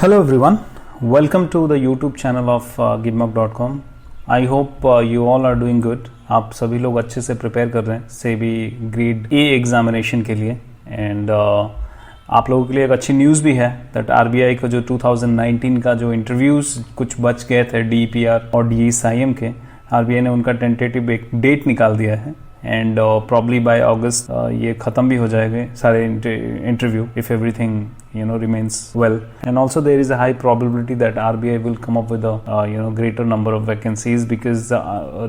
Hello everyone, welcome to the YouTube channel of gitmug.com. I hope you all are doing good. आप सभी लोग अच्छे से prepare कर रहे हैं सेबी ग्रेड ए एग्जामिनेशन के लिए एंड आप लोगों के लिए एक अच्छी न्यूज़ भी है दैट आरबीआई का जो 2019 का जो इंटरव्यूज़ कुछ बच गए थे डीपीआर और डीएसआईएम के, आरबीआई ने उनका टेंटेटिव एक डेट निकाल दिया है एंड प्रॉब्ली बाय अगस्त ये ख़त्म भी हो जाएंगे सारे interview if everything remains well. And also there is a high probability that RBI will come up with a greater number of vacancies because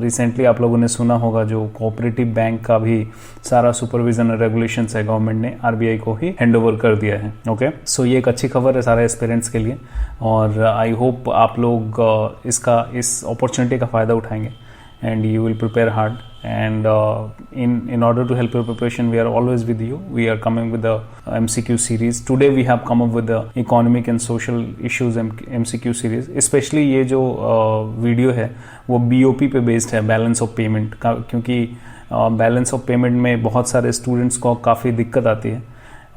recently आप लोगों ने सुना होगा जो कोऑपरेटिव बैंक का भी सारा सुपरविजन और रेगुलेशंस है गवर्नमेंट ने आरबीआई को ही हैंड ओवर कर दिया है. ओके, सो ये एक अच्छी खबर है सारे एस्पिरेंट्स के लिए और आई होप आप लोग इस अपॉर्चुनिटी का फ़ायदा उठाएंगे and you will prepare hard and in order to help your preparation we are always with you. We are coming with the MCQ series. Today we have come up with the economic and social issues MCQ series. Especially ये जो video है वो BOP पे based है, balance of payment का, क्योंकि balance of payment में बहुत सारे स्टूडेंट्स को काफ़ी दिक्कत आती है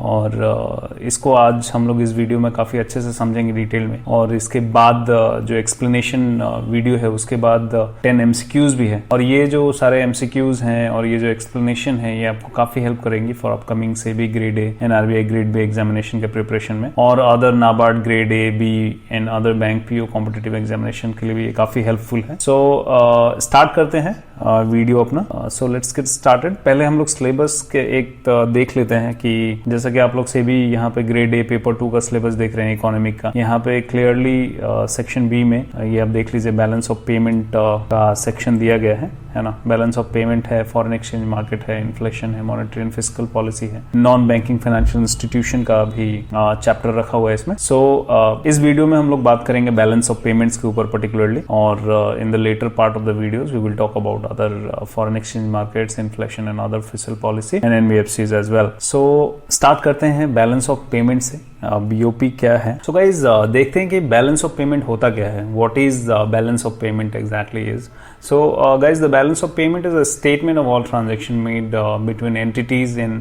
और इसको आज हम लोग इस वीडियो में काफ़ी अच्छे से समझेंगे डिटेल में. और इसके बाद जो एक्सप्लेनेशन वीडियो है उसके बाद 10 MCQs भी है और ये जो सारे MCQs हैं और ये जो एक्सप्लेनेशन है ये आपको काफ़ी हेल्प करेंगी for upcoming SEBI grade A and RBI grade B examination के प्रिपरेशन में और other NABARD grade A B and other bank PO competitive examination के लिए भी ये काफ़ी हेल्पफुल है. सो स्टार्ट करते हैं वीडियो अपना. So let's get started. पहले हम लोग सिलेबस के एक देख लेते हैं कि जैसा कि आप लोग से भी यहाँ पे ग्रेड ए पेपर 2 का सिलेबस देख रहे हैं इकोनॉमिक का. यहाँ पे क्लियरली सेक्शन बी में ये आप देख लीजिए बैलेंस ऑफ पेमेंट का सेक्शन दिया गया है ना. बैलेंस ऑफ पेमेंट है, फॉरेन एक्सचेंज मार्केट है, इन्फ्लेशन है, मॉनेटरी एंड फिस्कल पॉलिसी है, नॉन बैंकिंग फाइनेंशियल इंस्टीट्यूशन का भी चैप्टर रखा हुआ है इसमें. सो इस वीडियो में हम लोग बात करेंगे बैलेंस ऑफ पेमेंट्स के ऊपर पर्टिकुलरली और in the latter part of the videos we will talk about other foreign exchange markets, inflation and other fiscal policy and NBFCs as well. सो स्टार्ट करते हैं बैलेंस ऑफ पेमेंट से. BOP क्या है? So guys देखते हैं कि balance of payment होता क्या है. What is balance of payment exactly is? So guys, the balance of payment is a statement of all transaction made between entities in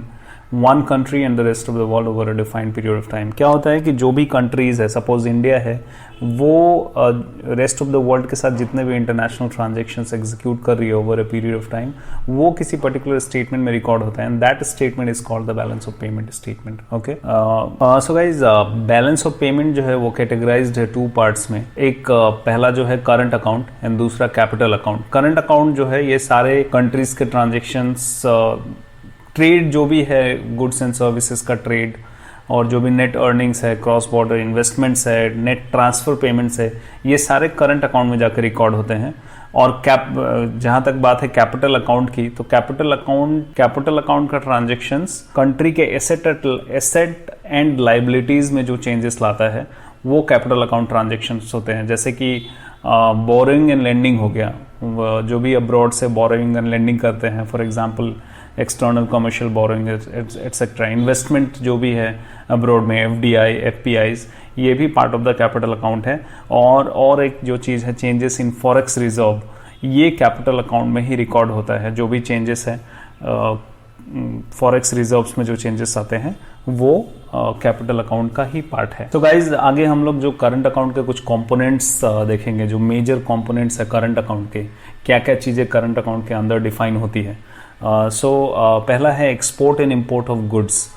one country and the rest of the world over a defined period of time. क्या होता है कि जो भी countries है, suppose India है, वो rest of the world के साथ जितने भी इंटरनेशनल ट्रांजेक्शंस एग्जीक्यूट कर रही है over a period of time, वो किसी पर्टिकुलर स्टेटमेंट में रिकॉर्ड होता है and that statement is called the balance of payment statement. Okay, so guys balance of payment जो है वो कैटेगराइज्ड है 2 पार्ट्स में. एक पहला जो है करंट अकाउंट एंड दूसरा कैपिटल अकाउंट. करंट अकाउंट जो है ये सारे कंट्रीज के ट्रांजेक्शंस, ट्रेड जो भी है, गुड्स एंड सर्विसेज का ट्रेड और जो भी नेट अर्निंग्स है, क्रॉस बॉर्डर इन्वेस्टमेंट्स है, नेट ट्रांसफर पेमेंट्स है, ये सारे करंट अकाउंट में जाकर रिकॉर्ड होते हैं. और जहाँ तक बात है कैपिटल अकाउंट की, तो कैपिटल अकाउंट का ट्रांजेक्शंस कंट्री के एसेट एंड लाइबिलिटीज में जो चेंजेस लाता है वो कैपिटल अकाउंट ट्रांजेक्शंस होते हैं. जैसे कि बोरोइंग एंड लेंडिंग हो गया, जो भी अब्रॉड से बोरोइंग एंड लेंडिंग करते हैं, for example external commercial borrowing etcetera, investment जो भी है अब्रॉड में, एफडीआई, एफपीआईज, ये भी part of the capital account है. और एक जो चीज़ है चेंजेस इन फॉरेक्स रिजर्व, ये कैपिटल अकाउंट में ही रिकॉर्ड होता है. जो भी चेंजेस है फॉरेक्स रिजर्व्स में जो चेंजेस आते हैं वो कैपिटल अकाउंट का ही पार्ट है. तो गाइज आगे हम लोग जो करंट अकाउंट के कुछ कंपोनेंट्स देखेंगे, जो मेजर कंपोनेंट्स है करंट अकाउंट के, क्या क्या चीज़ें करंट अकाउंट के अंदर डिफाइन होती है. पहला है export and import of goods.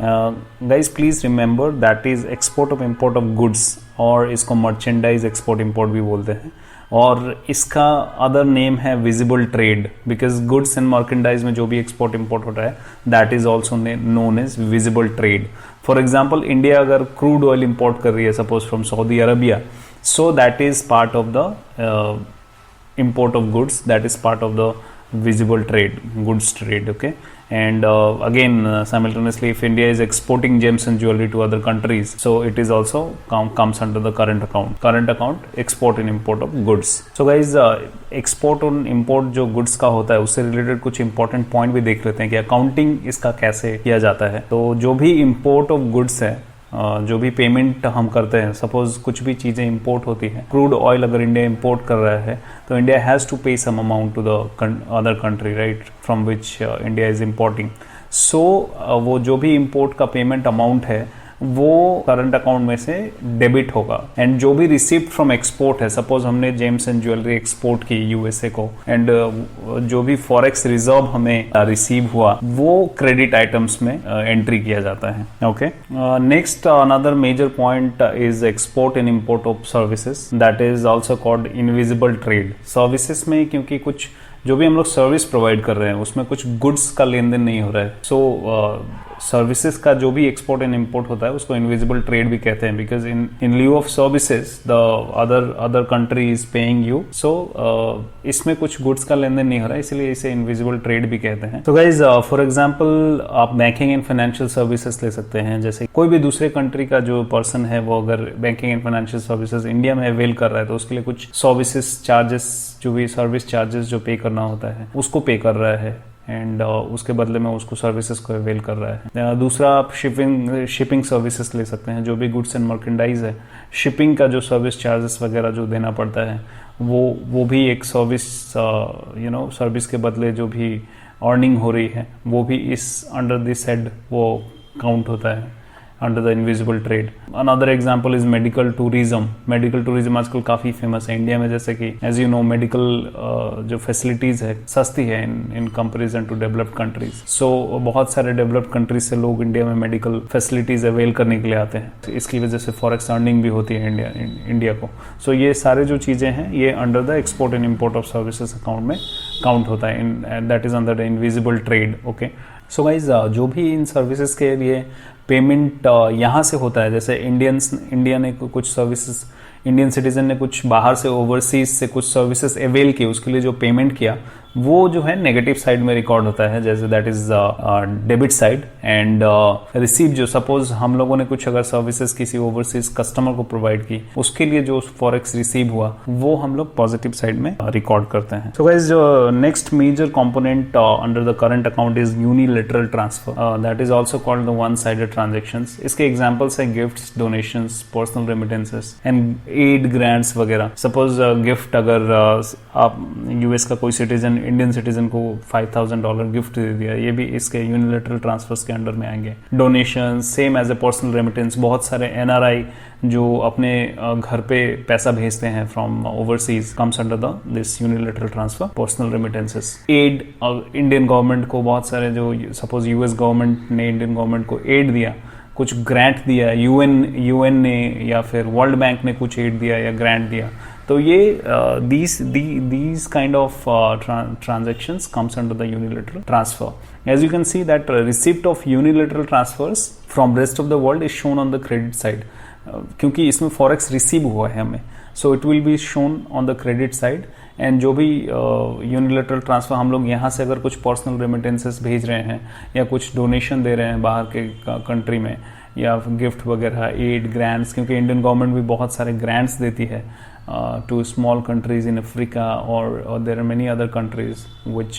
Guys please remember that is export of import of goods, और इसको मर्चेंडाइज एक्सपोर्ट इम्पोर्ट भी बोलते हैं. और इसका अदर नेम है visible trade, because goods and merchandise में जो भी एक्सपोर्ट इम्पोर्ट होता है that is also known as visible trade. For example India अगर क्रूड ऑयल इम्पोर्ट कर रही है suppose from Saudi Arabia, so that is part of the import of goods, that is part of the visible trade, goods trade. Okay, and again simultaneously if India is exporting gems and jewelry to other countries, so it is also comes under the current account export and import of goods. So guys export और import जो goods का होता है उससे related कुछ important point भी देख लेते हैं कि accounting इसका कैसे किया जाता है. तो जो भी import of goods है, जो भी पेमेंट हम करते हैं, सपोज कुछ भी चीज़ें इंपोर्ट होती हैं, क्रूड ऑयल अगर इंडिया इंपोर्ट कर रहा है तो India has to pay some amount to the other country, right, from which India is importing. So वो जो भी इंपोर्ट का पेमेंट अमाउंट है वो करंट अकाउंट में से डेबिट होगा। एंड जो भी रिसीव्ड फ्रॉम एक्सपोर्ट है, सपोज हमने जेम्स एंड ज्वेलरी एक्सपोर्ट की यूएसए को, एंड जो भी फॉरेक्स रिजर्व हमें रिसीव हुआ वो क्रेडिट आइटम्स में एंट्री किया जाता है। Okay, next another major point is export and import of services, that is also called invisible trade. Services में क्योंकि कुछ जो भी हम लोग सर्विस प्रोवाइड कर रहे हैं उसमें कुछ गुड्स का लेन देन नहीं हो रहा है, सो सर्विसेज का जो भी एक्सपोर्ट एंड इंपोर्ट होता है उसको इनविजिबल ट्रेड भी कहते हैं, because in lieu of services the other country is paying you, so इसमें कुछ गुड्स का लेन देन नहीं हो रहा है, इसलिए इसे इनविजिबल ट्रेड भी कहते हैं। तो गाइज फॉर एग्जांपल आप बैंकिंग एंड फाइनेंशियल सर्विसेज ले सकते हैं, जैसे कोई भी दूसरे कंट्री का जो पर्सन है वो अगर banking and financial services India में अवेल कर रहा है तो उसके लिए कुछ सर्विसेज चार्जेस, जो भी सर्विस चार्जेस जो पे करना होता है उसको पे कर रहा है, एंड उसके बदले में उसको सर्विसेज को अवेल कर रहा है। दूसरा आप शिपिंग सर्विसेज ले सकते हैं, जो भी गुड्स एंड मर्केंडाइज है, शिपिंग का जो सर्विस चार्जेस वगैरह जो देना पड़ता है वो भी एक सर्विस सर्विस के बदले जो भी अर्निंग हो रही है वो भी इस अंडर दिस हेड वो काउंट होता है under the invisible trade. Another example is medical tourism. Medical tourism आजकल काफ़ी फेमस है इंडिया में, जैसे कि एज यू नो मेडिकल जो फैसिलिटीज़ है सस्ती है in comparison to developed countries, so बहुत सारे डेवलप्ड कंट्रीज से लोग इंडिया में मेडिकल फैसिलिटीज़ अवेल करने के लिए आते हैं, इसकी वजह से फॉरेक्स अर्निंग भी होती है इंडिया को। सो ये सारे जो चीज़ें हैं ये under the export and import of services account में काउंट होता है, that is under the invisible trade. Okay, so guys जो भी इन सर्विसेज के लिए पेमेंट यहाँ से होता है, जैसे इंडिया ने कुछ सर्विसेज, इंडियन सिटीजन ने कुछ बाहर से ओवरसीज से कुछ सर्विसेज अवेल की, उसके लिए जो पेमेंट किया वो जो है नेगेटिव साइड में रिकॉर्ड होता है, जैसे that is debit side. And receive जो सपोज हम लोगों ने कुछ अगर सर्विसेज किसी ओवरसीज कस्टमर को प्रोवाइड की, उसके लिए जो फॉरेक्स रिसीव हुआ वो हम लोग पॉजिटिव साइड में रिकॉर्ड करते हैं। सो गाइस जो next major component under the current account is unilateral transfer, that is also called the one sided transactions. इसके एग्जांपल्स है gifts, donations, personal remittances and aid grants वगैरह। Suppose gift अगर आप US का कोई citizen Indian citizen को $5,000 gift दे दिया, ये भी इसके यूनिलैटरल ट्रांसफर्स के अंडर में आएंगे। Donation same as a personal remittance, बहुत सारे एनआरआई जो अपने घर पे पैसा भेजते हैं from overseas comes under the this unilateral transfer, personal remittances. Aid, Indian government को बहुत सारे जो सपोज यूएस गवर्नमेंट ने इंडियन गवर्नमेंट को एड दिया, कुछ ग्रांट दिया, यूएन ने या फिर वर्ल्ड बैंक ने कुछ एड दिया या ग्रांट दिया, तो ये these kind of transactions comes under the unilateral transfer. As you can see that receipt of unilateral transfers from rest of the world is shown on the credit side. क्योंकि इसमें forex receive हुआ है हमें, so it will be shown on the credit side. And जो भी unilateral transfer हम लोग यहाँ से अगर कुछ पर्सनल रेमिटेंसेस भेज रहे हैं या कुछ डोनेशन दे रहे हैं बाहर के कंट्री में, या गिफ्ट वगैरह, एड, ग्रांट्स, क्योंकि इंडियन गवर्नमेंट भी बहुत सारे ग्रांट्स देती है to small countries in Africa, or there are many other countries which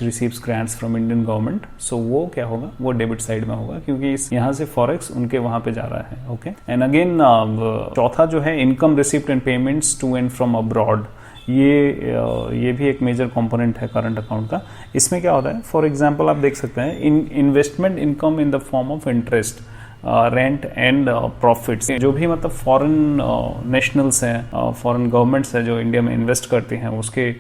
receives grants from Indian government. So वो क्या होगा, वो डेबिट साइड में होगा, क्योंकि इस यहाँ से फॉरेक्स उनके वहाँ पे जा रहा है। ओके, एंड अगेन चौथा जो है income receipt and payments to and from abroad, ये भी एक मेजर कंपोनेंट है करंट अकाउंट का। इसमें क्या होता है, फॉर एग्जांपल आप देख सकते हैं investment income in the form of interest, rent and profits. जो भी मतलब फॉरेन नेशनल्स हैं, फॉरेन गवर्नमेंट्स है जो इंडिया में इन्वेस्ट करती हैं,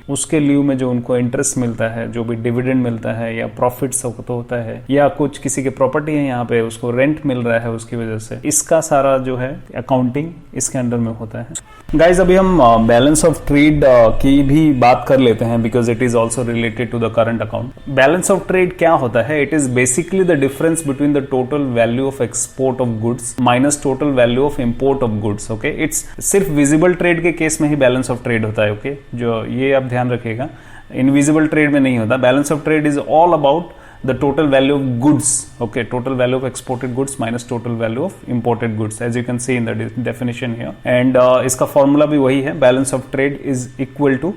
उसके लीव में जो उनको इंटरेस्ट मिलता है, जो भी डिविडेंड मिलता है या प्रॉफिट्स तो होता है, या कुछ किसी की प्रॉपर्टी है यहाँ पे उसको रेंट मिल रहा है उसकी वजह से, इसका सारा जो है अकाउंटिंग इसके अंडर में होता है। गाइज अभी हम बैलेंस ऑफ ट्रेड की भी बात कर लेते हैं, because it is also related to the current account. Balance of trade क्या होता है, it is basically the difference between the total value of export of goods minus total value of import of goods. Okay, it's सिर्फ visible trade के case में ही balance of trade होता है। Okay, जो ये आप ध्यान रखिएगा, इनविजिबल ट्रेड में नहीं होता। Balance of trade is all about the total value of goods, okay, total value of exported goods minus total value of imported goods, as you can see in the definition here. And इसका formula भी वही है, balance of trade is equal to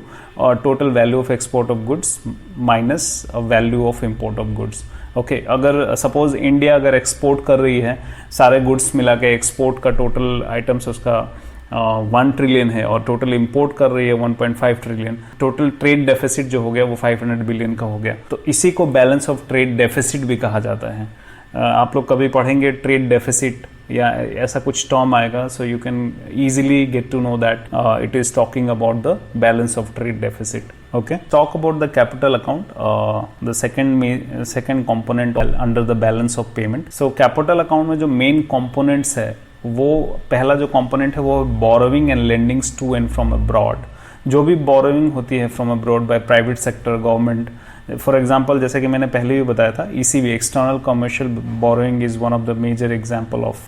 total value of export of goods minus value of import of goods. Okay, अगर suppose India अगर export कर रही है, सारे गुड्स मिला के एक्सपोर्ट का टोटल आइटम्स उसका 1 ट्रिलियन है और टोटल इंपोर्ट कर रही है 1.5 ट्रिलियन, टोटल ट्रेड डेफिसिट जो हो गया वो 500 बिलियन का हो गया, तो इसी को बैलेंस ऑफ ट्रेड डेफिसिट भी कहा जाता है। आप लोग कभी पढ़ेंगे ट्रेड डेफिसिट या ऐसा कुछ टर्म आएगा, so you can easily get to know that it is talking about the balance of trade deficit. Okay, talk about the capital account, the second component under the balance of payment. So capital account में जो main components है, वो पहला जो component है वो borrowing and lendings to and from abroad. जो भी borrowing होती है from abroad by private sector, government. For example, जैसे कि मैंने पहले भी बताया था, ECB external commercial borrowing is one of the major example of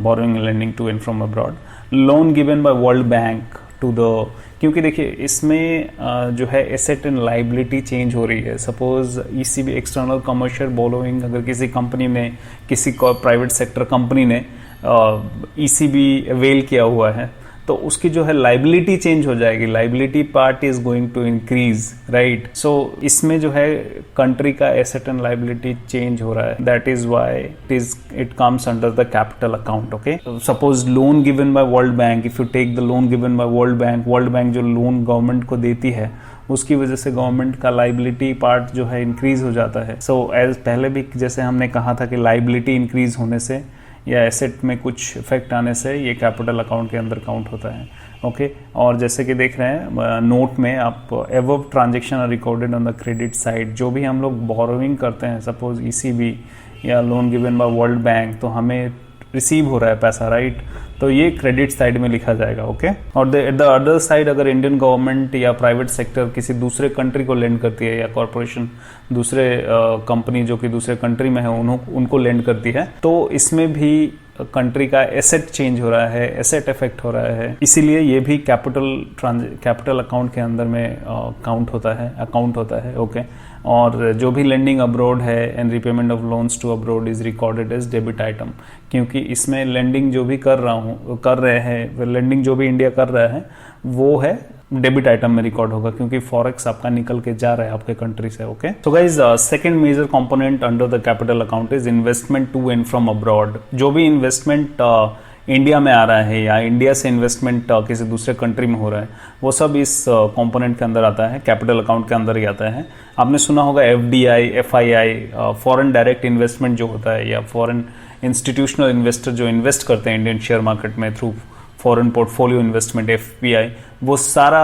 borrowing and lending to and from abroad. Loan given by World Bank to the, क्योंकि देखिए इसमें जो है एसेट एंड लाइबिलिटी चेंज हो रही है. Suppose ECB external commercial borrowing अगर किसी कंपनी ने, किसी प्राइवेट सेक्टर कंपनी ने ECB अवेल किया हुआ है, तो उसकी जो है लाइबिलिटी चेंज हो जाएगी. Liability part is going to increase, right. So इसमें जो है कंट्री का एसेट एंड लाइबिलिटी चेंज हो रहा है. That is why it comes under the capital account. Okay, suppose loan given by World Bank, if you take the loan given by World Bank जो loan government को देती है, उसकी वजह से गवर्नमेंट का लाइबिलिटी पार्ट जो है इंक्रीज हो जाता है. सो एज पहले भी जैसे हमने कहा था कि लाइबिलिटी इंक्रीज होने से या एसेट में कुछ इफेक्ट आने से ये कैपिटल अकाउंट के अंदर काउंट होता है. ओके, और जैसे कि देख रहे हैं नोट में आप above transaction are recorded on the credit side. जो भी हम लोग बोरोइंग करते हैं, सपोज ECB या loan given by World Bank, तो हमें रिसीव हो रहा है पैसा, राइट. तो ये क्रेडिट साइड में लिखा जाएगा. ओके, और एट द अदर साइड अगर इंडियन गवर्नमेंट या प्राइवेट सेक्टर किसी दूसरे कंट्री को लेंड करती है, या कॉरपोरेशन दूसरे कंपनी जो कि दूसरे कंट्री में है उनको लेंड करती है, तो इसमें भी कंट्री का एसेट चेंज हो रहा है, एसेट इफेक्ट हो रहा है. इसीलिए ये भी कैपिटल अकाउंट के अंदर में अकाउंट होता है. ओके, और जो भी लेंडिंग अब्रॉड है and repayment of loans to abroad is recorded as debit item, क्योंकि इसमें लेंडिंग जो भी कर रहे हैं, लेंडिंग जो भी इंडिया कर रहा है वो है डेबिट आइटम में रिकॉर्ड होगा, क्योंकि फॉरेक्स आपका निकल के जा रहा है आपके कंट्री से. Okay, so guys second major component under the capital account is investment to and from abroad. जो भी इन्वेस्टमेंट इंडिया में आ रहा है या इंडिया से इन्वेस्टमेंट किसी दूसरे कंट्री में हो रहा है, वो सब इस कंपोनेंट के अंदर आता है, कैपिटल अकाउंट के अंदर ही आता है. आपने सुना होगा FDI, FII, foreign direct investment जो होता है, या फॉरेन इंस्टीट्यूशनल इन्वेस्टर जो इन्वेस्ट करते हैं इंडियन शेयर मार्केट में through foreign portfolio investment, FPI, वो सारा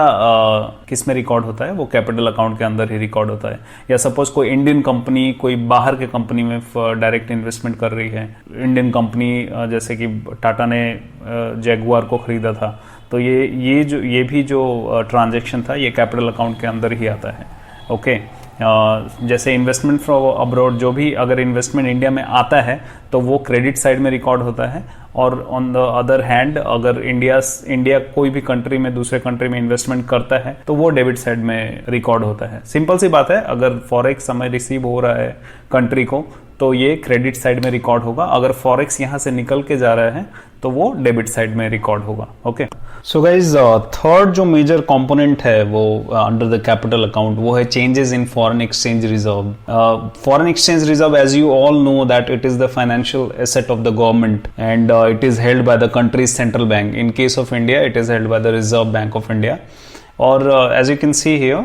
किस में रिकॉर्ड होता है, वो कैपिटल अकाउंट के अंदर ही रिकॉर्ड होता है. या सपोज कोई इंडियन कंपनी कोई बाहर के कंपनी में डायरेक्ट इन्वेस्टमेंट कर रही है, इंडियन कंपनी जैसे कि टाटा ने जैगुआर को खरीदा था, तो ये भी जो ट्रांजैक्शन था ये कैपिटल अकाउंट के अंदर ही आता है. ओके, जैसे इन्वेस्टमेंट फ्रॉम अब्रॉड, जो भी अगर इन्वेस्टमेंट इंडिया में आता है तो वो क्रेडिट साइड में रिकॉर्ड होता है, और ऑन द अदर हैंड अगर इंडिया कोई भी कंट्री में दूसरे कंट्री में इन्वेस्टमेंट करता है तो वो डेबिट साइड में रिकॉर्ड होता है. सिंपल सी बात है, अगर फॉरेक्स समय रिसीव हो रहा है कंट्री को तो ये क्रेडिट साइड में रिकॉर्ड होगा, अगर फॉरेक्स यहाँ से निकल के जा रहा है तो वो डेबिट साइड में रिकॉर्ड होगा. ओके, सो गाइज थर्ड जो मेजर कंपोनेंट है वो अंडर द कैपिटल अकाउंट, वो है changes in foreign exchange reserve. Foreign exchange reserve, as you all know that it is the financial asset of the government and it is held by the country's central bank. In case of India it is held by the Reserve Bank of India. Or as you can see here,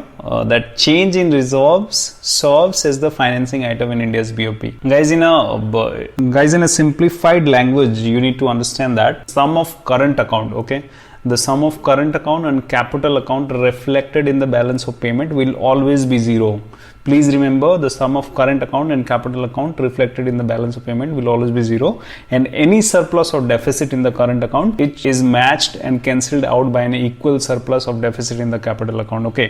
that change in reserves serves as the financing item in India's BOP. Guys, in a simplified language, you need to understand that sum of current account, okay, the sum of current account and capital account reflected in the balance of payment will always be zero. Please remember, the sum of current account and capital account reflected in the balance of payment will always be zero, and any surplus or deficit in the current account which is matched and cancelled out by an equal surplus of deficit in the capital account. Okay,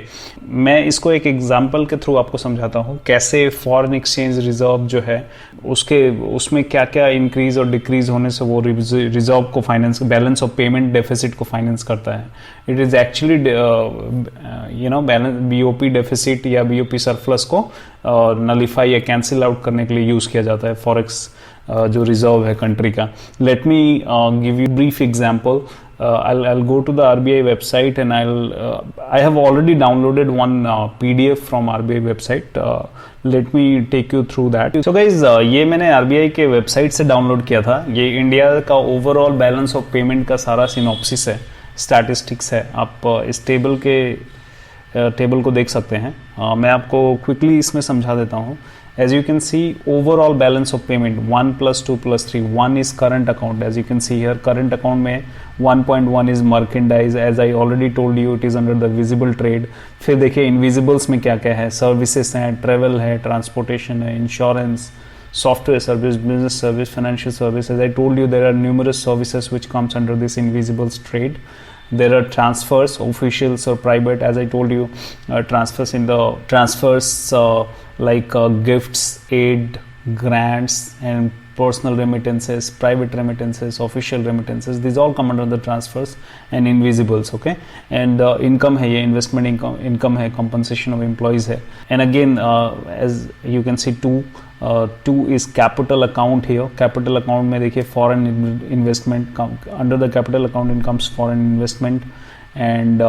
मैं इसको एक example के through आपको समझाता हूँ कैसे foreign exchange reserve जो है उसमें क्या क्या इंक्रीज और डिक्रीज होने से वो रिजर्व को finance, balance of payment deficit को फाइनेंस करता है. It is actually balance BOP deficit या BOP सरप्लस को नलिफाई या कैंसिल आउट करने के लिए यूज किया जाता है फॉरेक्स जो रिजर्व है कंट्री का. Let me give you brief example. I'll go to the RBI website and I have already downloaded one PDF from RBI website. Let me take you through that. So guys, ये मैंने RBI के website से download किया था. ये India का overall balance of payment का सारा सिनॉप्सिस है, स्टैटिस्टिक्स है. आप इस टेबल को देख सकते हैं. मैं आपको क्विकली इसमें समझा देता हूँ. As you can see, overall balance of payment 1 plus 2 plus 3. 1 is current account. As you can see here, current account में 1.1 is merchandise. As I already told you, it is under the visible trade. फिर देखिए invisibles में क्या क्या है, services हैं, travel है, transportation है, insurance, software service, business service, financial service. As I told you, there are numerous services which comes under this invisibles trade. There are transfers, officials or private. As I told you, transfers like gifts, aid, grants, and personal remittances, private remittances, official remittances. These all come under the transfers and invisibles. Okay, and income है ये, investment income है, compensation of employees है. And again, as you can see, two is capital account here. Capital account में देखिए foreign investment, under the capital account in comes foreign investment, and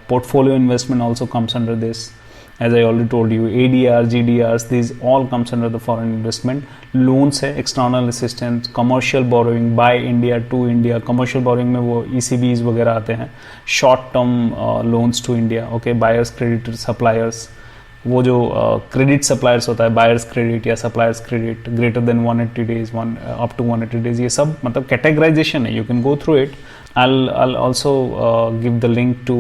portfolio investment also comes under this. As I already told you, ADR, GDRs, these all comes under the foreign investment. Loans है, external assistance, commercial borrowing by India to India. Commercial borrowing में वो ECBs वगैरह आते हैं. Short term loans to India. Okay, buyers, creditors, suppliers. वो जो credit suppliers होता है, बायर्स क्रेडिट या suppliers credit, greater than 180 days, up to 180 days, ये सब मतलब कैटेगराइजेशन है. You can go through it. I'll also give the link to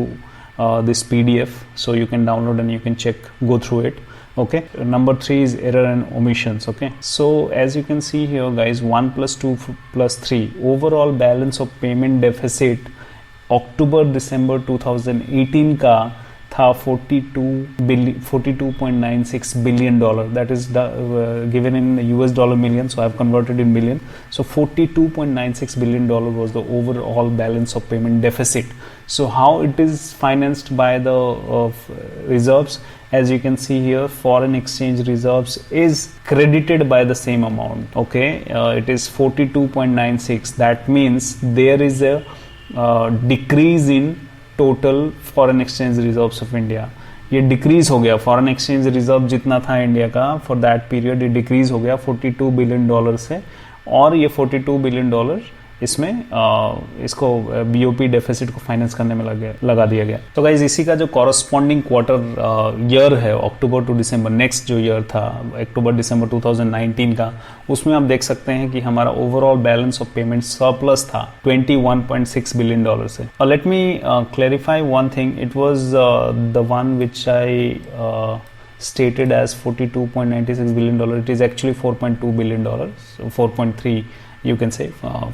this PDF, so you can download and you can check, go through it. Okay, number 3 is error and omissions. Okay, so as you can see here guys, 1 plus 2 plus 3, overall balance of payment deficit October December 2018 का था 42.96 billion dollar. That is given in US dollar million, so I have converted in million. So 42.96 billion dollar was the overall balance of payment deficit. So how it is financed by the reserves? As you can see here, foreign exchange reserves is credited by the same amount. Okay, it is 42.96. That means there is a decrease in total foreign exchange reserves of India. ये decrease हो गया, foreign exchange reserve जितना था India का for that period, ये decrease हो गया 42 billion dollar से, और ये 42 बिलियन डॉलर इसमें इसको बीओपी डेफिसिट को फाइनेंस करने में लगा दिया गया. तो गाइज इसी का जो कॉरस्पॉन्डिंग क्वार्टर ईयर है, अक्टूबर टू दिसंबर, नेक्स्ट जो ईयर था अक्टूबर दिसंबर 2019 का, उसमें आप देख सकते हैं कि हमारा overall balance of payment surplus था 21.6 बिलियन डॉलर से. और let me clarify one thing, it was the one which I stated as 42.96 billion dollar. It is actually 4.2 billion dollars, 4.3 you can say.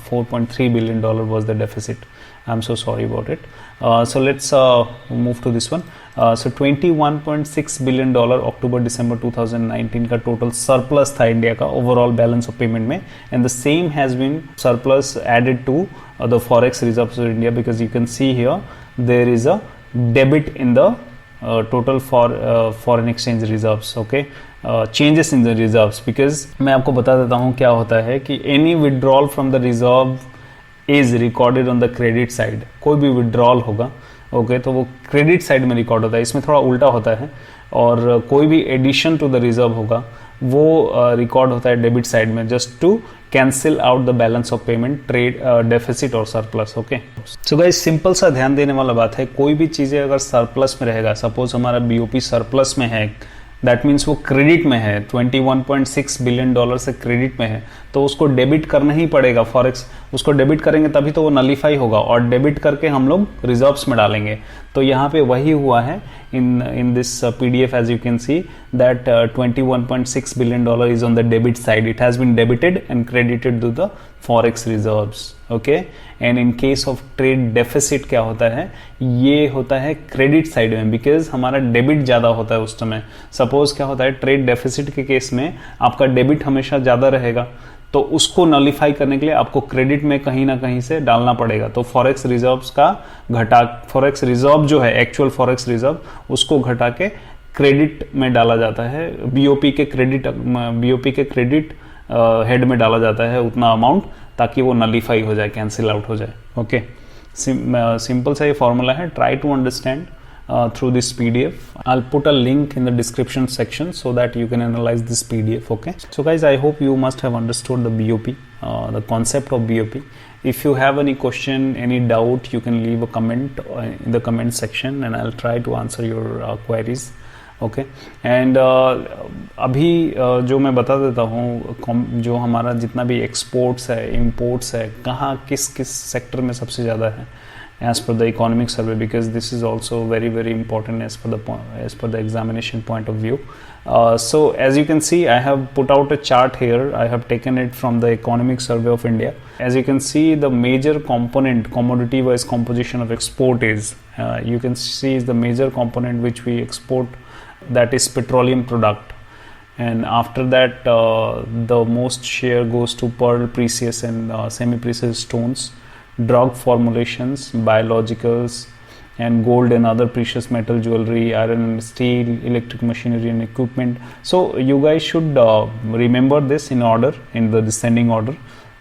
4.3 billion dollar was the deficit. I'm so sorry about it. So let's move to this one. So 21.6 billion dollar अक्टूबर दिसंबर 2019 का total surplus था India का overall balance of payment में, and the same has been surplus added to the forex reserves of India, because you can see here there is a debit in the total for foreign exchange reserves. Okay, changes in the reserves, because मैं आपको बता देता हूँ क्या होता है कि any withdrawal from the reserve is recorded on the credit side. कोई भी withdrawal होगा, okay, तो वो credit side में रिकॉर्ड होता है. इसमें थोड़ा उल्टा होता है, और कोई भी एडिशन टू द रिजर्व होगा वो रिकॉर्ड होता है डेबिट साइड में, just to cancel out the balance of payment, trade deficit और surplus. Okay, so guys simple सा ध्यान देने वाला बात है, कोई भी चीज़ें अगर सरप्लस में रहेगा, सपोज हमारा बीओपी सरप्लस में है, दैट मीन्स वो क्रेडिट में है, 21.6 बिलियन डॉलर से क्रेडिट में है, तो उसको डेबिट करना ही पड़ेगा. फॉरेक्स उसको डेबिट करेंगे तभी तो वो नलीफाई होगा, और डेबिट करके हम लोग रिजर्व्स में डालेंगे. तो यहाँ पे वही हुआ है in this PDF. As you can see that 21.6 billion dollar is on the debit side. It has been debited and credited to the forex reserves. Okay, and in case of trade deficit क्या होता है, ये होता है credit side में, because हमारा debit ज़्यादा होता है उस समय. सपोज क्या होता है, ट्रेड डेफिसिट के केस में आपका डेबिट हमेशा ज़्यादा रहेगा, तो उसको नलिफाई करने के लिए आपको क्रेडिट में कहीं ना कहीं से डालना पड़ेगा. तो फॉरेक्स रिजर्व्स का फॉरेक्स रिजर्व जो है, एक्चुअल फॉरेक्स रिजर्व, उसको घटा के क्रेडिट में डाला जाता है, बीओपी के क्रेडिट हेड में डाला जाता है उतना अमाउंट, ताकि वो नलिफाई हो जाए, कैंसिल आउट हो जाए. ओके, सिंपल सा ये फॉर्मूला है. Try to understand through this PDF. I'll put a link in the description section so that you can analyze this PDF. Okay, so guys, I hope you must have understood the BOP, the concept of BOP. If you have any question, any doubt, you can leave a comment in the comment section, and I'll try to answer your queries. Okay and अभी जो मैं बता देता हूँ, जो हमारा जितना भी एक्सपोर्ट्स है, इंपोर्ट्स है, कहाँ किस किस सेक्टर में सबसे ज़्यादा है as per the economic survey, because this is also very important as per the examination point of view. So as you can see, I have put out a chart here. I have taken it from the economic survey of India. As you can see, the major component, commodity wise composition of export is, you can see is the major component which we export, that is petroleum product. And after that, the most share goes to pearl, precious and semi-precious stones, drug formulations, biologicals, and gold and other precious metal, jewelry, iron and steel, electric machinery and equipment. So you guys should remember this in order, in the descending order,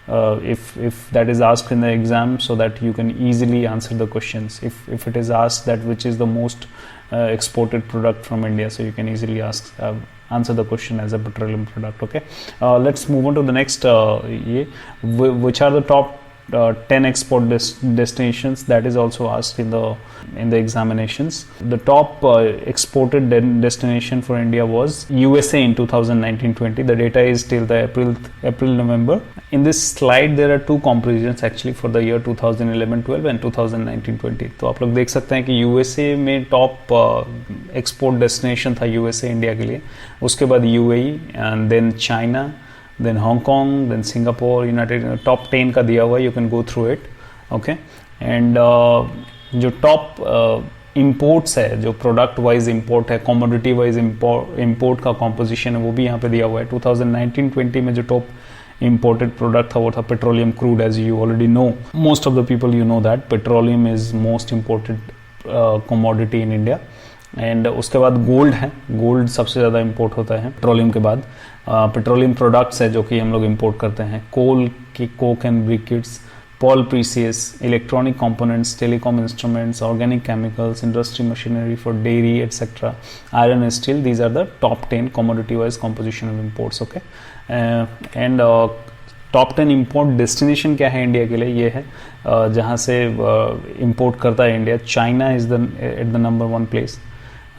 if that is asked in the exam, so that you can easily answer the questions. If it is asked that which is the most exported product from India, so you can easily answer the question as a petroleum product. Okay, let's move on to the next. Which are the top 10 export destinations? That is also asked in the examinations. The top exported destination for India was USA in 2019-20. The data is till the April-November. In this slide there are two comparisons actually for the year 2011-12 and 2019-20. तो आप लोग देख सकते हैं कि USA में top export destination था USA India के लिए, उसके बाद UAE and then China, then Hong Kong, then Singapore, United, top 10 का दिया हुआ है, you can go through it, okay. And जो top imports है, जो product wise import है, commodity wise import का composition है, वो भी यहाँ पे दिया हुआ है. 2019-20 में जो top imported product था वो था petroleum crude, as you already know. Most of the people you know that petroleum is most imported commodity in India. And उसके बाद गोल्ड है, गोल्ड सबसे ज़्यादा इंपोर्ट होता है पेट्रोलियम के बाद. पेट्रोलियम प्रोडक्ट्स है जो कि हम लोग इंपोर्ट करते हैं, कोल की coke and briquettes, pearl precious, electronic components, telecom instruments, organic chemicals, industry machinery for dairy etcetera, iron and steel. These are the top 10 commodity wise composition of imports. Okay and top 10 import destination क्या है India के लिए, ये है जहाँ से import करता है India. China is at the number 1 place.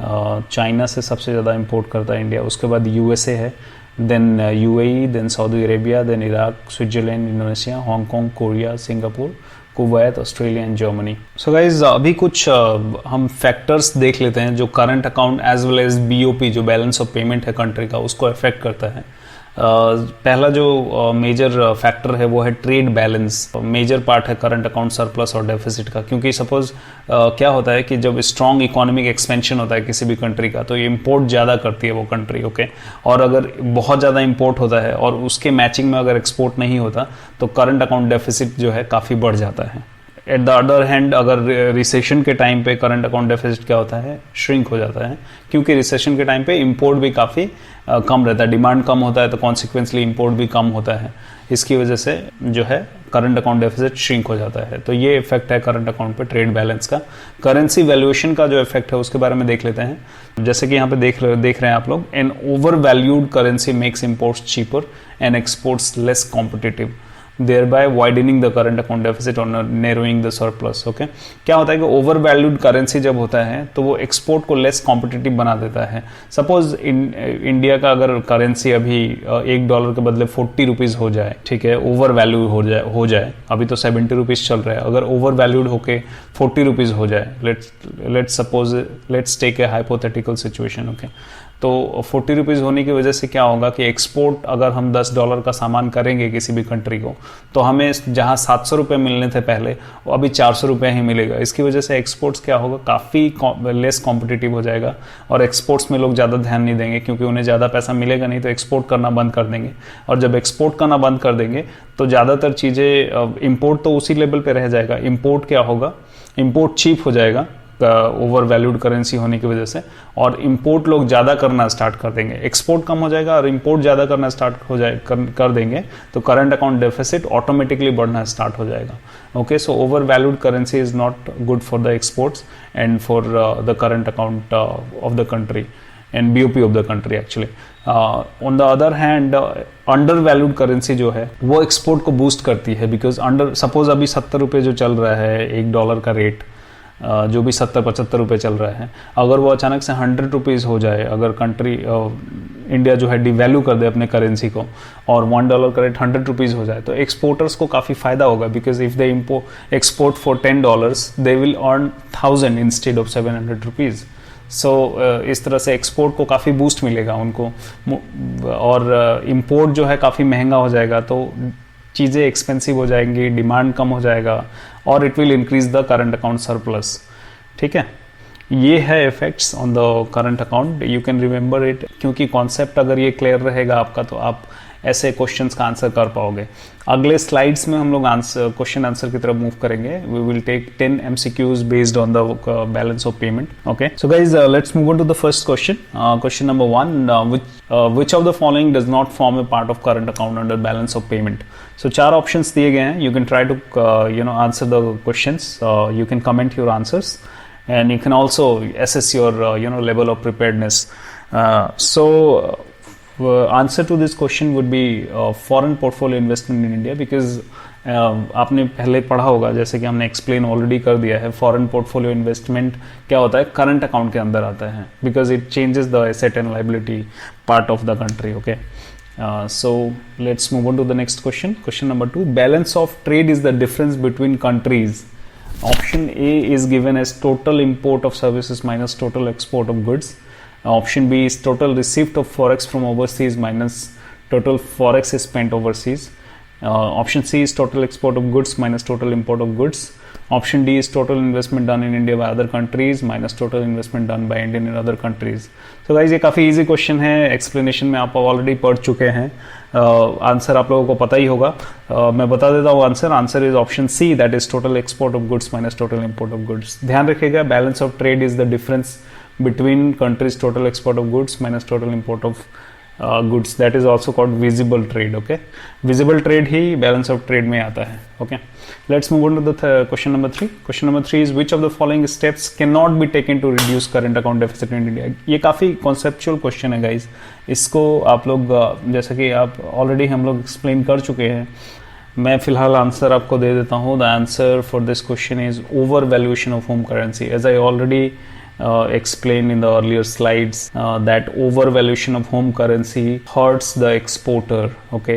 China से सबसे ज़्यादा इंपोर्ट करता है इंडिया. उसके बाद यूएसए है, then UAE, then Saudi Arabia, then Iraq, Switzerland, Indonesia, Hong Kong, Korea, Singapore, Kuwait, Australia and Germany. So guys अभी कुछ हम फैक्टर्स देख लेते हैं जो current account as well as BOP, जो बैलेंस ऑफ पेमेंट है कंट्री का, उसको अफेक्ट करता है. पहला जो मेजर फैक्टर है वो है ट्रेड बैलेंस. मेजर पार्ट है करंट अकाउंट सरप्लस और डेफिसिट का, क्योंकि सपोज क्या होता है कि जब स्ट्रॉन्ग इकोनॉमिक एक्सपेंशन होता है किसी भी कंट्री का, तो ये इंपोर्ट ज़्यादा करती है वो कंट्री. ओके, और अगर बहुत ज़्यादा इंपोर्ट होता है और उसके मैचिंग में अगर एक्सपोर्ट नहीं होता, तो करंट अकाउंट डेफिसिट जो है काफ़ी बढ़ जाता है. एट द अदर हैंड, अगर रिसेशन के टाइम पे करंट अकाउंट डेफिसिट क्या होता है, श्रिंक हो जाता है, क्योंकि रिसेशन के टाइम पे इंपोर्ट भी काफ़ी कम रहता है, डिमांड कम होता है, तो कॉन्सिक्वेंसली इंपोर्ट भी कम होता है. इसकी वजह से जो है करंट अकाउंट डेफिसिट श्रिंक हो जाता है. तो ये इफेक्ट है करंट अकाउंट पे ट्रेड बैलेंस का. करेंसी वैल्यूएशन का जो इफेक्ट है उसके बारे में देख लेते हैं. जैसे कि यहाँ पे देख रहे हैं आप लोग, an over valued currency makes imports cheaper and exports less competitive, thereby widening the current account deficit or narrowing the surplus. Okay, क्या होता है कि ओवर वैल्यूड करेंसी जब होता है तो वो एक्सपोर्ट को लेस कॉम्पिटिटिव बना देता है. सपोज इंडिया का अगर करेंसी अभी $1 के बदले 40 रुपीज़ हो जाए, ठीक है, ओवर वैल्यू हो जाए, अभी तो 70 रुपीज़ चल रहा है, अगर ओवर वैल्यूड होके 40 रुपीज़ हो जाए, let's take a hypothetical situation. Okay, तो 40 रुपीज़ होने की वजह से क्या होगा कि एक्सपोर्ट अगर हम $10 का सामान करेंगे किसी भी कंट्री को, तो हमें जहां 700 रुपये मिलने थे पहले, वो अभी 400 रुपये ही मिलेगा. इसकी वजह से एक्सपोर्ट्स क्या होगा, काफ़ी लेस कॉम्पिटिटिव हो जाएगा, और एक्सपोर्ट्स में लोग ज़्यादा ध्यान नहीं देंगे, क्योंकि उन्हें ज़्यादा पैसा मिलेगा नहीं, तो एक्सपोर्ट करना बंद कर देंगे. और जब एक्सपोर्ट करना बंद कर देंगे तो ज़्यादातर चीज़ें, इम्पोर्ट तो उसी लेवल पर रह जाएगा. इम्पोर्ट क्या होगा, इम्पोर्ट चीप हो जाएगा ओवर वैल्यूड करेंसी होने की वजह से, और इंपोर्ट लोग ज़्यादा करना स्टार्ट कर देंगे. एक्सपोर्ट कम हो जाएगा और इंपोर्ट ज़्यादा करना स्टार्ट कर देंगे, तो करंट अकाउंट डेफिसिट ऑटोमेटिकली बढ़ना स्टार्ट हो जाएगा. Okay, so over valued currency is not good for the exports and for the current account of the country and BOP of the country actually. On the other hand, under valued currency जो है वो export को boost करती है, because suppose अभी 70 रुपये जो चल रहा है $1 का रेट, जो भी 70-75 रुपये चल रहा है, अगर वो अचानक से 100 रुपीज़ हो जाए, अगर कंट्री इंडिया जो है डिवैल्यू कर दे अपने करेंसी को और $1 का रेट 100 रुपीज़ हो जाए, तो एक्सपोर्टर्स को काफ़ी फ़ायदा होगा, because if they export for $10 they will earn 1000 instead of 700 rupees. So इस तरह से एक्सपोर्ट को काफ़ी बूस्ट मिलेगा उनको, और इम्पोर्ट जो है काफ़ी महंगा हो जाएगा, तो चीज़ें एक्सपेंसिव हो जाएंगी, डिमांड कम हो जाएगा, और it will increase the current account surplus. ठीक है, ये है effects on the current account. You can remember it, क्योंकि कॉन्सेप्ट अगर ये क्लियर रहेगा आपका तो आप ऐसे क्वेश्चंस का आंसर कर पाओगे। अगले स्लाइड्स में हम लोग क्वेश्चन आंसर की तरफ मूव करेंगे। We will take 10 MCQs based on the balance of payment. Okay, so guys let's move on to the first question. Question number 1, which of the following does not form a part of current account under balance of payment? So 4 options दिए गए हैं. You can try to answer the questions. You can comment your answers, and you can also assess your level of preparedness. Answer to this question would be foreign portfolio investment in India, because आपने पहले पढ़ा होगा, जैसे कि हमने explain already कर दिया है, फॉरेन पोर्टफोलियो इन्वेस्टमेंट क्या होता है, करंट अकाउंट के अंदर आता है, because it changes the asset and liability part of the country. Okay, so let's move on to the next question. Question number 2, balance of trade is the difference between countries. Option A is given as total import of services minus total export of goods. Option B is total receipt of forex from overseas minus total forex is spent overseas. Option C is total export of goods minus total import of goods. Option D is total investment done in India by other countries minus total investment done by Indian in other countries. So guys, ये काफ़ी easy question है, explanation में आप already पढ़ चुके हैं, answer आप लोगों को पता ही होगा. मैं बता देता हूँ answer is option C, that is total export of goods minus total import of goods. ध्यान रखिएगा, balance of trade is the difference between countries total export of goods minus total import of goods. That is also called visible trade. Okay, visible trade he balance of trade में आता है. Okay, let's move on to the question number 3. Question number 3 is which of the following steps cannot be taken to reduce current account deficit in India. ये काफ़ी conceptual question है guys. इसको आप लोग जैसा कि आप already हम लोग explain कर चुके हैं, मैं फिलहाल आंसर आपको दे देता हूँ. The answer for this question is overvaluation of home currency. As I already explained in the earlier slides, that overvaluation of home currency hurts the exporter, okay,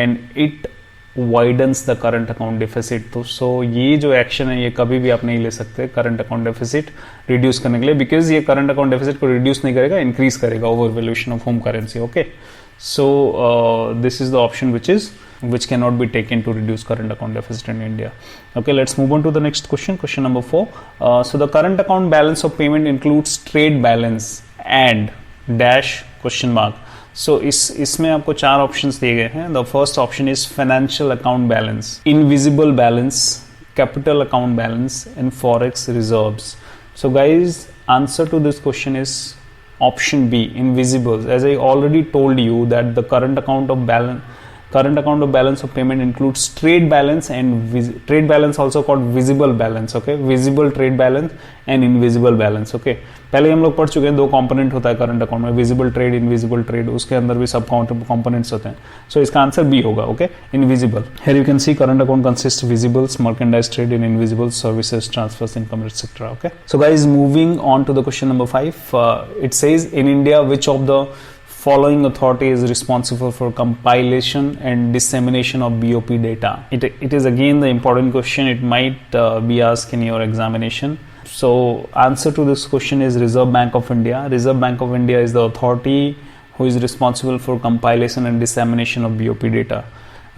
and it widens the current account deficit. तो so ये जो action है ये कभी भी आप नहीं ले सकते करंट अकाउंट डेफिसिट रिड्यूस करने के लिए, बिकॉज ये करंट अकाउंट डेफिसिट को रिड्यूस नहीं करेगा, इंक्रीज करेगा overvaluation of home currency. Okay, so this is the option which cannot be taken to reduce current account deficit in India. Okay, let's move on to the next question. Question number 4. So the current account balance of payment includes trade balance and dash question mark. So इसमें आपको 4 options दिए गए हैं. The first option is financial account balance, invisible balance, capital account balance, and forex reserves. So guys, answer to this question is option B, invisible. As I already told you that the current account of balance of payment includes trade balance and trade balance, also called visible balance. Okay, visible trade balance and invisible balance. Okay, पहले हम लोग पढ़ चुके हैं, 2 component होता है current account में, visible trade, invisible trade, उसके अंदर भी सब कंपोनेंट्स होते हैं. सो इसका आंसर बी होगा. Okay, invisible. Here you can see current account consist visibles, merchandise trade in invisible, services, transfers, income, etcetera. Okay, so guys, moving on to the question number 5. It says in India which of the following authority is responsible for compilation and dissemination of BOP data. It is again the important question. It might be asked in your examination. So answer to this question is Reserve Bank of India. Reserve Bank of India is the authority who is responsible for compilation and dissemination of BOP data.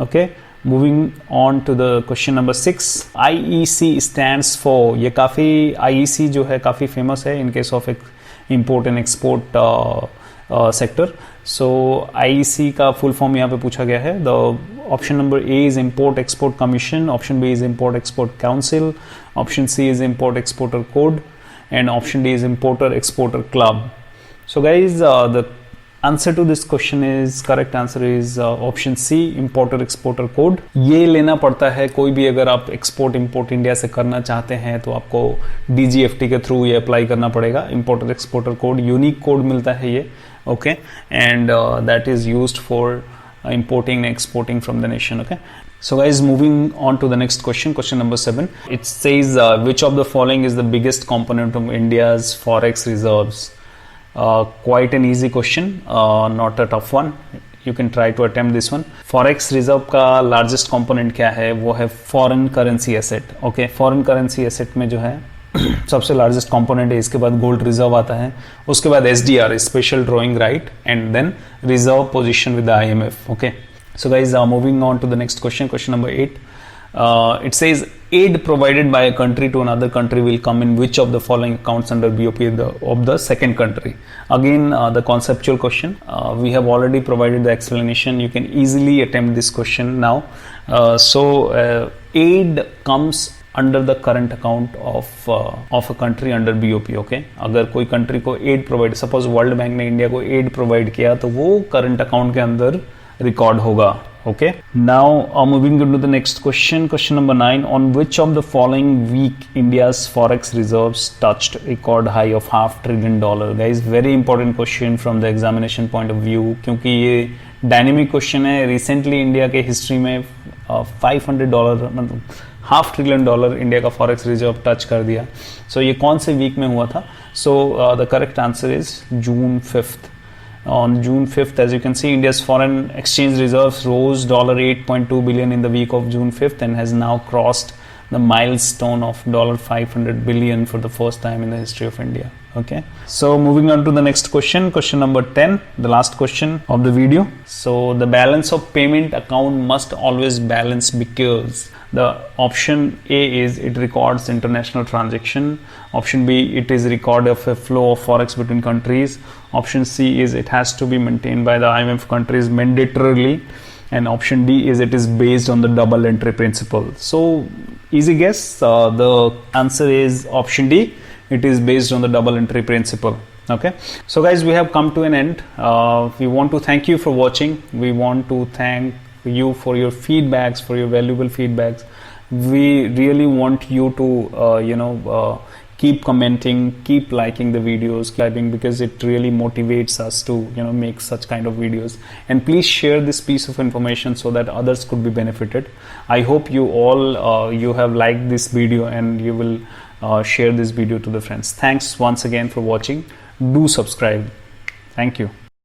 Okay, moving on to the question number 6. IEC stands for, ये काफ़ी IEC जो है काफ़ी famous है in case of import and export sector. So IEC का full form यहाँ पे पूछा गया है. The option number A is import export commission, option B is import export council, option C is import exporter code, and option D is importer exporter club. So guys, the answer to this question is, correct answer is option C, importer exporter code. ये लेना पड़ता है कोई भी, अगर आप export import India से करना चाहते हैं तो आपको DGFT के थ्रू ये अप्लाई करना पड़ेगा. Importer exporter code, unique code मिलता है ये. Okay, and that is used for importing and exporting from the nation. Okay, So guys, moving on to the next question, question number 7. It says, which of the following is the biggest component of India's forex reserves? Quite an easy question, not a tough one. You can try to attempt this one. Forex reserve का largest component क्या है? वो है foreign currency asset. Okay, foreign currency asset में जो है सबसे largest component है, इसके बाद गोल्ड रिजर्व आता है, उसके बाद SDR special drawing right, and then reserve position with IMF. Okay, so guys, moving on to the next question, question number 8. It says, aid provided by a country to another country will come in which of the following accounts under BOP of the second country? Again, the conceptual question. We have already provided the explanation. You can easily attempt this question now. Aid comes under the current account of a country under BOP. Okay, अगर कोई country को aid provide, suppose World Bank ने India को aid provide किया, तो वो current account के अंदर रिकॉर्ड होगा. Okay, now moving to the next question, question number 9. On which of the following week India's forex reserves touched record high of $500 billion? Guys, very important question from the examination point of view, क्योंकि ये dynamic question है. Recently India के history में $500 मतलब $500 billion India का forex reserve touch कर दिया. सो ये कौन से वीक में हुआ था? So the correct answer is June 5th. On June 5th, as you can see, India's foreign exchange reserves rose $8.2 billion in the week of June 5th and has now crossed the milestone of $500 billion for the first time in the history of India. Okay, so moving on to the next question, question number 10, the last question of the video. So the balance of payment account must always balance because the option A is it records international transaction, option B it is record of a flow of forex between countries, option C is it has to be maintained by the IMF countries mandatorily, and option D is it is based on the double entry principle. So easy guess, the answer is option D, it is based on the double entry principle. Okay, so guys, we have come to an end. We want to thank you for watching. We want to thank you for your feedbacks, for your valuable feedbacks. We really want you to keep commenting, keep liking the videos, because it really motivates us to make such kind of videos. And please share this piece of information so that others could be benefited. I hope you all you have liked this video and you will share this video to the friends. Thanks once again for watching. Do subscribe. Thank you.